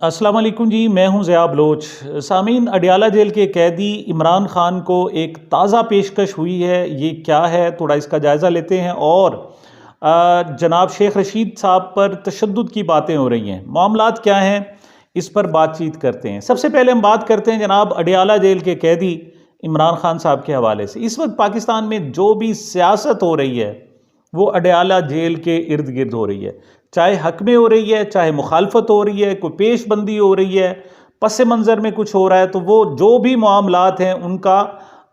अस्सलाम वालेकुम जी, मैं हूं ज़िया बलोच। सामीन, अडियाला जेल के कैदी इमरान खान को एक ताज़ा पेशकश हुई है। ये क्या है, थोड़ा इसका जायज़ा लेते हैं। और जनाब शेख रशीद साहब पर तशद्दुद की बातें हो रही हैं, मामलात क्या हैं, इस पर बातचीत करते हैं। सबसे पहले हम बात करते हैं जनाब अडियाला जेल के कैदी इमरान खान साहब के हवाले से। इस वक्त पाकिस्तान में जो भी सियासत हो रही है वो अडियाला जेल के इर्द गिर्द हो रही है। चाहे हक में हो रही है, चाहे मुखालफत हो रही है, कोई पेशबंदी हो रही है, पस मंज़र में कुछ हो रहा है, तो वो जो भी मामलात हैं उनका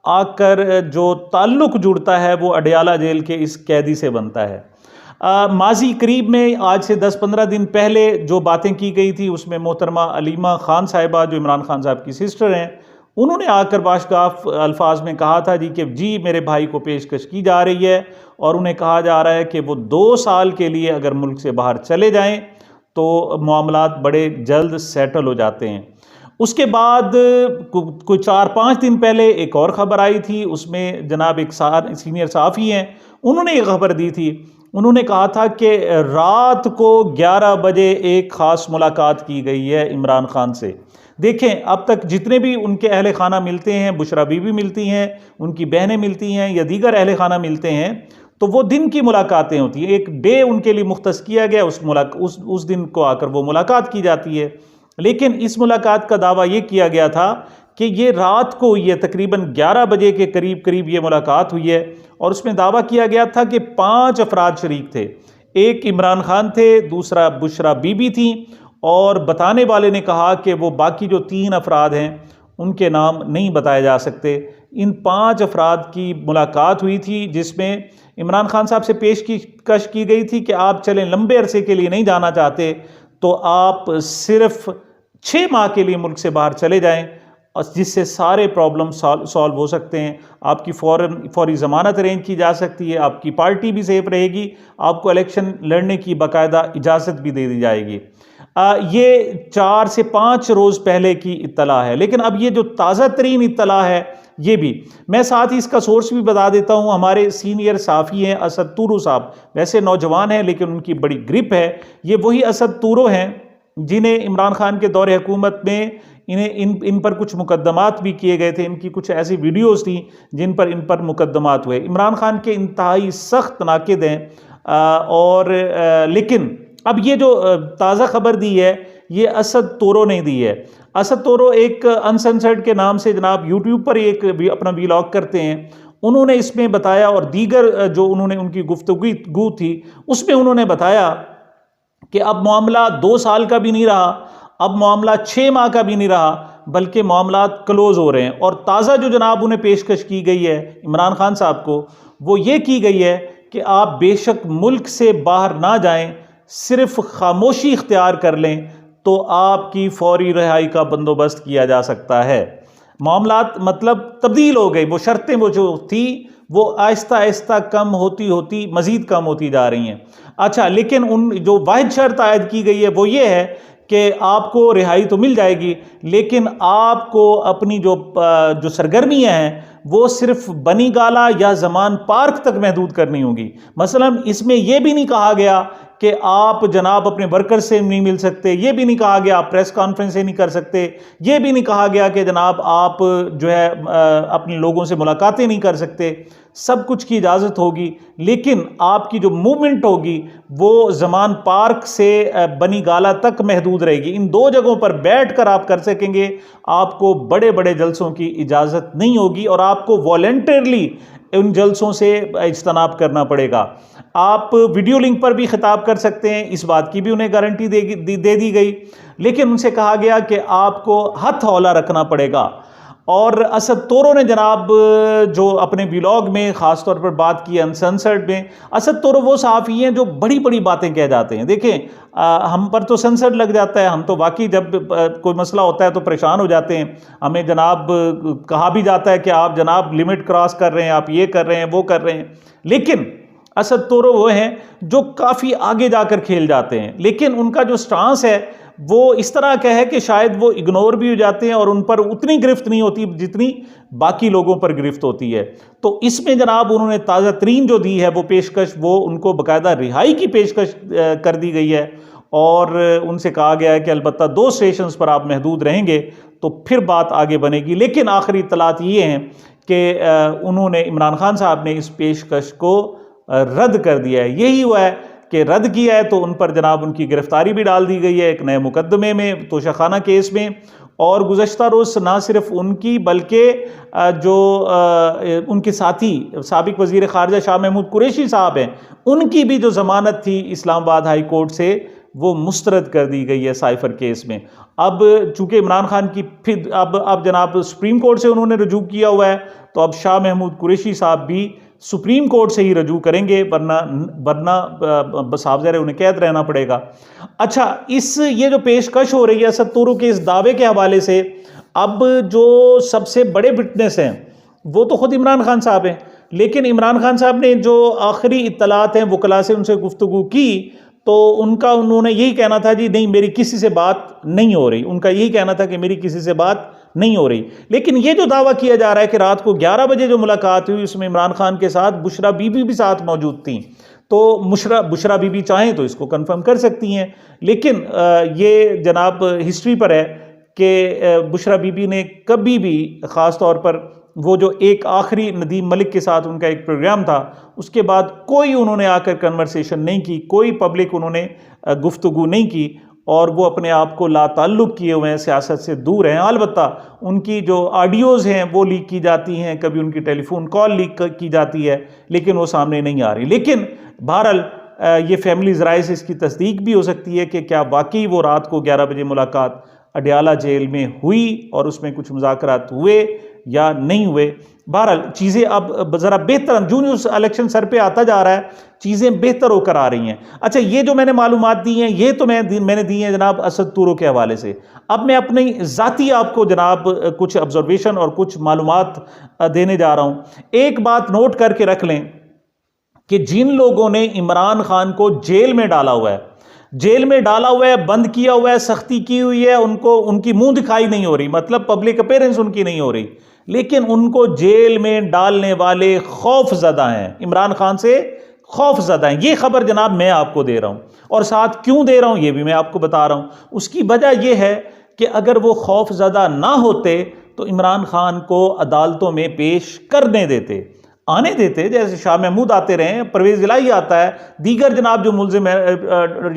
आकर जो ताल्लुक़ जुड़ता है वो अडियाला जेल के इस कैदी से बनता है। माजी करीब में आज से 10-15 दिन पहले जो बातें की गई थी उसमें मोहतरमा अलीमा खान साहिबा, जो इमरान खान साहब की सिस्टर हैं, उन्होंने आकर बाशगाफ अल्फाज में कहा था जी मेरे भाई को पेशकश की जा रही है और उन्हें कहा जा रहा है कि वो 2 साल के लिए अगर मुल्क से बाहर चले जाएं तो मामलात बड़े जल्द सेटल हो जाते हैं। उसके बाद कोई 4-5 दिन पहले एक और ख़बर आई थी, उसमें जनाब एक सीनियर सहाफ़ी हैं, उन्होंने एक ख़बर दी थी। उन्होंने कहा था कि रात को 11 बजे एक ख़ास मुलाकात की गई है इमरान खान से। देखें, अब तक जितने भी उनके अहले खाना मिलते हैं, बुशरा बीबी मिलती हैं, उनकी बहनें मिलती हैं या दीगर अहले खाना मिलते हैं, तो वो दिन की मुलाकातें होती हैं। एक डे उनके लिए मुख्तस किया गया, उस दिन को आकर वो मुलाकात की जाती है। लेकिन इस मुलाकात का दावा ये किया गया था कि ये रात को हुई है, तकरीबन 11 बजे के करीब करीब ये मुलाकात हुई है। और उसमें दावा किया गया था कि 5 अफराद शरीक थे। एक इमरान खान थे, दूसरा बुशरा बीबी थी, और बताने वाले ने कहा कि वो बाकी जो 3 अफराद हैं उनके नाम नहीं बताए जा सकते। इन 5 अफराद की मुलाकात हुई थी जिसमें इमरान खान साहब से पेशकश की गई थी कि आप चलें, लंबे अरसे के लिए नहीं जाना चाहते तो आप सिर्फ 6 माह के लिए मुल्क से बाहर चले जाएं, जिससे सारे प्रॉब्लम सॉल्व हो सकते हैं। आपकी फौरी ज़मानत अरेंज की जा सकती है, आपकी पार्टी भी सेफ रहेगी, आपको इलेक्शन लड़ने की बाकायदा इजाज़त भी दे दी जाएगी। ये 4 से 5 रोज़ पहले की इत्तला है। लेकिन अब ये जो ताज़ा तरीन इत्तला है, ये भी मैं साथ ही इसका सोर्स भी बता देता हूँ। हमारे सीनियर साफ़ी हैं असद तूरो साहब, वैसे नौजवान हैं लेकिन उनकी बड़ी ग्रिप है। ये वही असद तूरो हैं जिन्हें इमरान खान के दौरे हुकूमत में इन पर कुछ मुकदमात भी किए गए थे। इनकी कुछ ऐसी वीडियोज़ थी जिन पर इन पर मुकदमात हुए। इमरान खान के इंतहाई सख्त नाकिद हैं। लेकिन अब ये जो ताज़ा खबर दी है ये असद तोरो ने दी है। असद तोरो एक अनसेंसर्ड के नाम से जनाब यूट्यूब पर एक अपना व्लॉग करते हैं। उन्होंने इसमें बताया, और दीगर जो उन्होंने उनकी गुफ्तगू थी उसमें उन्होंने बताया कि अब मामला 2 साल का भी नहीं रहा, अब मामला 6 माह का भी नहीं रहा, बल्कि मामलात क्लोज हो रहे हैं। और ताज़ा जो जनाब उन्हें पेशकश की गई है इमरान खान साहब को, वो ये की गई है कि आप बेशक मुल्क से बाहर ना जाएं, सिर्फ खामोशी इख्तियार कर लें तो आपकी फौरी रिहाई का बंदोबस्त किया जा सकता है। मामलात मतलब तब्दील हो गई, वो शर्तें वो जो थी वो आहिस्ता आहिस्ता कम होती होती मज़ीद कम होती जा रही हैं। अच्छा, लेकिन उन जो वाहिद शर्त आयद की गई है वो ये है कि आपको रिहाई तो मिल जाएगी, लेकिन आपको अपनी जो सरगर्मियाँ हैं वो सिर्फ बनी गाला या जमान पार्क तक महदूद करनी होगी। मसलन इसमें यह भी नहीं कहा गया कि आप जनाब अपने वर्कर से नहीं मिल सकते, ये भी नहीं कहा गया आप प्रेस कॉन्फ्रेंस से नहीं कर सकते, ये भी नहीं कहा गया कि जनाब आप जो है अपने लोगों से मुलाकातें नहीं कर सकते। सब कुछ की इजाज़त होगी, लेकिन आपकी जो मूवमेंट होगी वो जमान पार्क से बनी गाला तक महदूद रहेगी। इन 2 जगहों पर बैठ कर आप कर सकेंगे। आपको बड़े बड़े जलसों की इजाज़त नहीं होगी और आपको वॉलंटियरली उन जलसों से इज्तनाब करना पड़ेगा। आप वीडियो लिंक पर भी खिताब कर सकते हैं, इस बात की भी उन्हें गारंटी दे दी गई। लेकिन उनसे कहा गया कि आपको हथ हौला रखना पड़ेगा। और असद तोरो ने जनाब जो अपने व्लॉग में ख़ास तौर पर बात की अनसेंसर्ड में, असद तोरो वो सहाफ़ी हैं जो बड़ी बड़ी बातें कह जाते हैं। देखें, हम पर तो सेंसर्ड लग जाता है, हम तो वाकई जब कोई मसला होता है तो परेशान हो जाते हैं। हमें जनाब कहा भी जाता है कि आप जनाब लिमिट क्रॉस कर रहे हैं, आप ये कर रहे हैं, वो कर रहे हैं। लेकिन असद तोरो वो हैं जो काफ़ी आगे जाकर खेल जाते हैं, लेकिन उनका जो स्टांस है वो इस तरह का है कि शायद वो इग्नोर भी हो जाते हैं और उन पर उतनी गिरफ्त नहीं होती जितनी बाकी लोगों पर गिरफ्त होती है। तो इसमें जनाब उन्होंने ताज़ा तरीन जो दी है वो पेशकश, वो उनको बाकायदा रिहाई की पेशकश कर दी गई है। और उनसे कहा गया है कि अलबत्ता 2 स्टेशंस पर आप महदूद रहेंगे तो फिर बात आगे बनेगी। लेकिन आखिरी इत्तलात ये हैं कि उन्होंने, इमरान खान साहब ने इस पेशकश को रद्द कर दिया है। यही हुआ है कि रद्द किया है तो उन पर जनाब उनकी गिरफ्तारी भी डाल दी गई है एक नए मुकदमे में, तोशाखाना केस में। और गुज़श्ता रोज़ ना सिर्फ उनकी बल्कि जो उनके साथी साबिक वज़ीर ख़ारजा शाह महमूद कुरैशी साहब हैं, उनकी भी जो ज़मानत थी इस्लामाबाद हाई कोर्ट से वो मुस्तरद कर दी गई है साइफर केस में। अब चूँकि इमरान खान की फिर अब जनाब सुप्रीम कोर्ट से उन्होंने रजू किया हुआ है, तो अब शाह महमूद कुरैशी साहब भी सुप्रीम कोर्ट से ही रजू करेंगे, वरना बस हाफ़िज़ उन्हें कैद रहना पड़ेगा। अच्छा, ये जो पेशकश हो रही है असद तूरू के इस दावे के हवाले से, अब जो सबसे बड़े विटनेस हैं वो तो ख़ुद इमरान खान साहब हैं, लेकिन इमरान खान साहब ने जो आखिरी इत्तलात हैं वकला से उनसे गुफ्तगू की तो उन्होंने यही कहना था जी नहीं मेरी किसी से बात नहीं हो रही, उनका यही कहना था कि मेरी किसी से बात नहीं हो रही। लेकिन ये जो दावा किया जा रहा है कि रात को 11 बजे जो मुलाकात हुई उसमें इमरान खान के साथ बुशरा बीबी भी साथ मौजूद थी, तो बुशरा बीबी चाहें तो इसको कंफर्म कर सकती हैं। लेकिन ये जनाब हिस्ट्री पर है कि बुशरा बीबी ने कभी भी, ख़ास तौर पर वो जो एक आखिरी नदीम मलिक के साथ उनका एक प्रोग्राम था, उसके बाद कोई उन्होंने आकर कन्वर्सेशन नहीं की, कोई पब्लिक उन्होंने गुफ्तगू नहीं की, और वो अपने आप को लाताल्लुक़ किए हुए हैं, सियासत से दूर हैं। अलबत्ता उनकी जो ऑडियोज़ हैं वो लीक की जाती हैं, कभी उनकी टेलीफोन कॉल लीक की जाती है, लेकिन वो सामने नहीं आ रही। लेकिन बहरहाल ये फैमिली ज़राए से इसकी तस्दीक भी हो सकती है कि क्या वाकई वो रात को 11 बजे मुलाकात अडयाला जेल में हुई और उसमें कुछ मुज़ाकरात हुए या नहीं हुए। बहरहाल चीज़ें अब ज़रा बेहतर, जून इलेक्शन सर पे आता जा रहा है, चीज़ें बेहतर होकर आ रही हैं। अच्छा, ये जो मैंने मालूमात दी हैं ये तो मैंने दी हैं जनाब असद तूरो के हवाले से। अब मैं अपनी ज़ाती आपको जनाब कुछ ऑब्जर्वेशन और कुछ मालूमात देने जा रहा हूँ। एक बात नोट करके रख लें कि जिन लोगों ने इमरान खान को जेल में डाला हुआ है, बंद किया हुआ है, सख्ती की हुई है, उनकी मुंह दिखाई नहीं हो रही, मतलब पब्लिक अपीयरेंस उनकी नहीं हो रही, लेकिन उनको जेल में डालने वाले खौफजदा हैं, इमरान खान से खौफजदा हैं। ये खबर जनाब मैं आपको दे रहा हूं, और साथ क्यों दे रहा हूं ये भी मैं आपको बता रहा हूं। उसकी वजह यह है कि अगर वो खौफजदा ना होते तो इमरान खान को अदालतों में पेश करने देते, आने देते, जैसे शाह महमूद आते रहे, परवेज़ इलाही आता है, दीगर जनाब जो मुल्ज़िम है,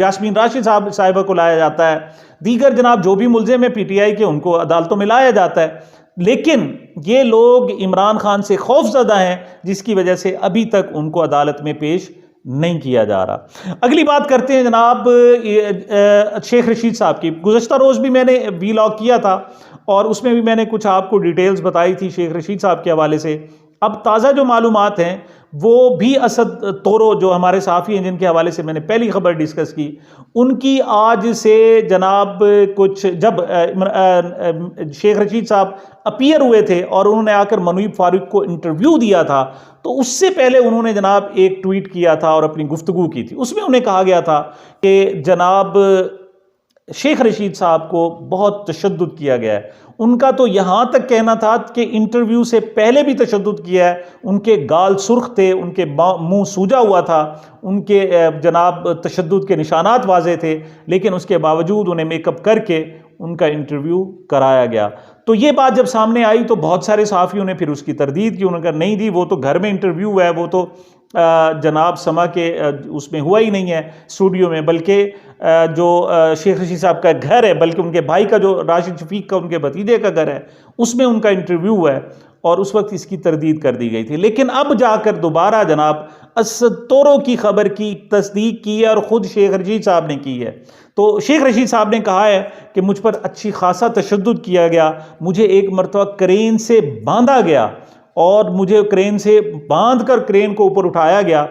यास्मीन राशिद साहिबा को लाया जाता है, दीगर जनाब जो भी मुल्ज़िम है पीटीआई के, उनको अदालतों में लाया जाता है। लेकिन ये लोग इमरान खान से खौफज़दा हैं, जिसकी वजह से अभी तक उनको अदालत में पेश नहीं किया जा रहा। अगली बात करते हैं जनाब शेख रशीद साहब की। गुज़श्ता रोज़ भी मैंने वीलॉग किया था और उसमें भी मैंने कुछ आपको डिटेल्स बताई थी शेख रशीद साहब के हवाले से। अब ताज़ा जो मालूमात हैं वो भी असद तोरो जो हमारे साफ़ी हैं, जिनके हवाले से मैंने पहली खबर डिस्कस की, उनकी आज से जनाब कुछ जब शेख रशीद साहब अपीयर हुए थे और उन्होंने आकर मनूब फारूक को इंटरव्यू दिया था, तो उससे पहले उन्होंने जनाब एक ट्वीट किया था और अपनी गुफ्तगू की थी। उसमें उन्हें कहा गया था कि जनाब शेख रशीद साहब को बहुत तशद्दुद किया गया है। उनका तो यहाँ तक कहना था कि इंटरव्यू से पहले भी तशद्दुद किया है, उनके गाल सुर्ख थे, उनके मुंह सूजा हुआ था, उनके जनाब तशद्दुद के निशानात वाज़े थे, लेकिन उसके बावजूद उन्हें मेकअप करके उनका इंटरव्यू कराया गया। तो ये बात जब सामने आई तो बहुत सारे सहाफ़ियों ने फिर उसकी तरदीद की, उन्होंने कहा नहीं जी वो तो घर में इंटरव्यू है, वो तो जनाब समा के उसमें हुआ ही नहीं है स्टूडियो में, बल्कि जो शेख रशीद साहब का घर है, बल्कि उनके भाई का जो राशिद शफीक का उनके भतीजे का घर है उसमें उनका इंटरव्यू हुआ है, और उस वक्त इसकी तरदीद कर दी गई थी। लेकिन अब जाकर दोबारा जनाब असद तोरो की खबर की तस्दीक की है और ख़ुद शेख रशीद साहब ने की है। तो शेख रशीद साहब ने कहा है कि मुझ पर अच्छी खासा तशद्दुद किया गया, मुझे एक मरतबा क्रेन से बांधा गया और मुझे क्रेन से बांध कर क्रेन को ऊपर उठाया गया,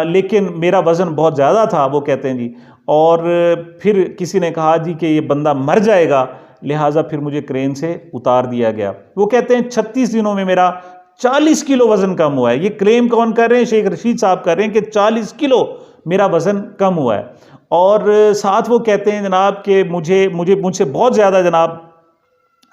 लेकिन मेरा वज़न बहुत ज़्यादा था, वो कहते हैं जी, और फिर किसी ने कहा जी कि ये बंदा मर जाएगा, लिहाजा फिर मुझे क्रेन से उतार दिया गया। वो कहते हैं 36 दिनों में मेरा 40 किलो वज़न कम हुआ है। ये क्लेम कौन कर रहे हैं? शेख रशीद साहब कर रहे हैं कि 40 किलो मेरा वज़न कम हुआ है। और साथ वो कहते हैं जनाब कि मुझसे बहुत ज़्यादा जनाब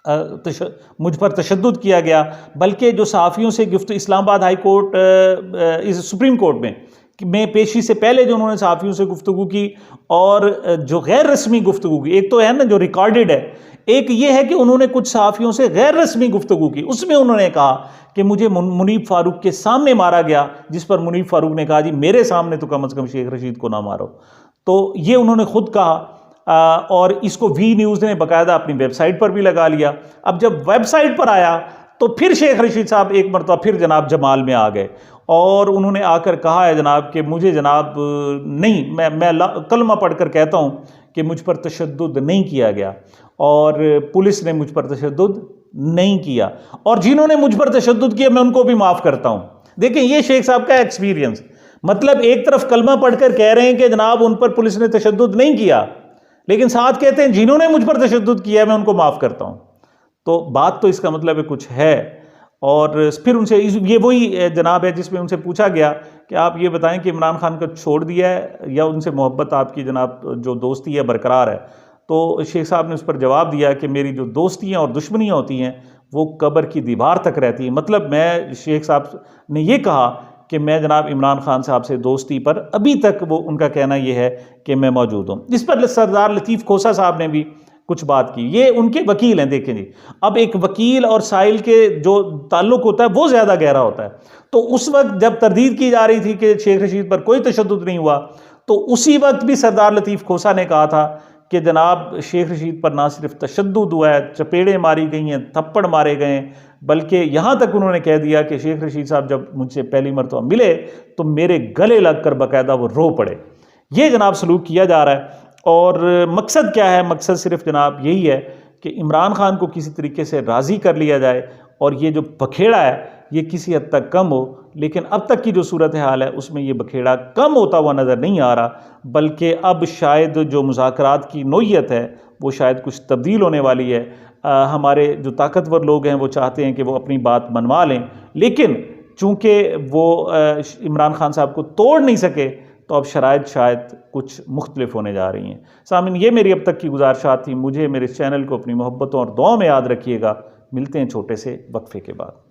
मुझ पर तशद्दुद किया गया, बल्कि जो सहाफ़ियों से गिफ्ट इस्लामाबाद हाई कोर्ट इस सुप्रीम कोर्ट में में पेशी से पहले जो उन्होंने सहाफ़ियों से गुफ्तगू की और जो गैर रस्मी गुफ्तगू की, एक तो है ना जो रिकॉर्डेड है, एक ये है कि उन्होंने कुछ सहाफ़ियों से गैर रस्मी गुफ्तगू की। उसमें उन्होंने कहा कि मुझे मुनीब फ़ारूक के सामने मारा गया, जिस पर मुनीब फ़ारूक ने कहा जी मेरे सामने तो कम से कम शेख रशीद को ना मारो। तो ये उन्होंने खुद कहा और इसको वी न्यूज़ ने बाकायदा अपनी वेबसाइट पर भी लगा लिया। अब जब वेबसाइट पर आया तो फिर शेख रशीद साहब एक मरतबा फिर जनाब जमाल में आ गए और उन्होंने आकर कहा है जनाब कि मुझे जनाब नहीं, मैं कलमा पढ़कर कहता हूँ कि मुझ पर तशद्दुद नहीं किया गया और पुलिस ने मुझ पर तशद्दुद नहीं किया और जिन्होंने मुझ पर तशद्दुद किया मैं उनको भी माफ़ करता हूँ। देखें ये शेख साहब का एक्सपीरियंस, मतलब एक तरफ कलमा पढ़कर कह रहे हैं कि जनाब उन पर पुलिस ने तशद्दुद नहीं किया, लेकिन साथ कहते हैं जिन्होंने मुझ पर तशद्दुद किया मैं उनको माफ़ करता हूँ। तो बात तो इसका मतलब है कुछ है। और फिर उनसे ये वही जनाब है जिसमें उनसे पूछा गया कि आप ये बताएं कि इमरान खान को छोड़ दिया है या उनसे मोहब्बत आपकी जनाब जो दोस्ती है बरकरार है। तो शेख साहब ने उस पर जवाब दिया कि मेरी जो दोस्तियाँ और दुश्मनियाँ होती हैं वो कब्र की दीवार तक रहती हैं। मतलब मैं, शेख साहब ने ये कहा कि मैं जनाब इमरान खान साहब से दोस्ती पर अभी तक, वो उनका कहना ये है कि मैं मौजूद हूँ। इस पर सरदार लतीफ़ खोसा साहब ने भी कुछ बात की। ये उनके वकील हैं, देखें जी, अब एक वकील और साइल के जो ताल्लुक होता है वो ज़्यादा गहरा होता है। तो उस वक्त जब तरदीद की जा रही थी कि शेख रशीद पर कोई तशद्दुद नहीं हुआ, तो उसी वक्त भी सरदार लतीफ़ खोसा ने कहा था कि जनाब शेख रशीद पर ना सिर्फ तशद्दुद हुआ है, चपेड़ें मारी गई हैं, थप्पड़ मारे गए हैं, बल्कि यहाँ तक उन्होंने कह दिया कि शेख रशीद साहब जब मुझसे पहली मरतबा मिले तो मेरे गले लग कर बाकायदा वो रो पड़े। ये जनाब सलूक किया जा रहा है। और मकसद क्या है? मकसद सिर्फ जनाब यही है कि इमरान खान को किसी तरीके से राज़ी कर लिया जाए और ये जो बखेड़ा है ये किसी हद तक कम हो। लेकिन अब तक की जो सूरत हाल है उसमें ये बखेड़ा कम होता हुआ नज़र नहीं आ रहा, बल्कि अब शायद जो मुज़ाकरात की नोयत है वो शायद कुछ तब्दील होने वाली है। हमारे जो ताकतवर लोग हैं वो चाहते हैं कि वो अपनी बात मनवा लें, लेकिन चूँकि वो इमरान खान साहब को तोड़ नहीं सके तो अब शराइत शायद कुछ मुख्तलिफ होने जा रही हैं। सामीन, ये मेरी अब तक की गुजारिशात थी। मुझे, मेरे चैनल को अपनी मोहब्बतों और दुआओं में याद रखिएगा। मिलते हैं छोटे से वक्फे के बाद।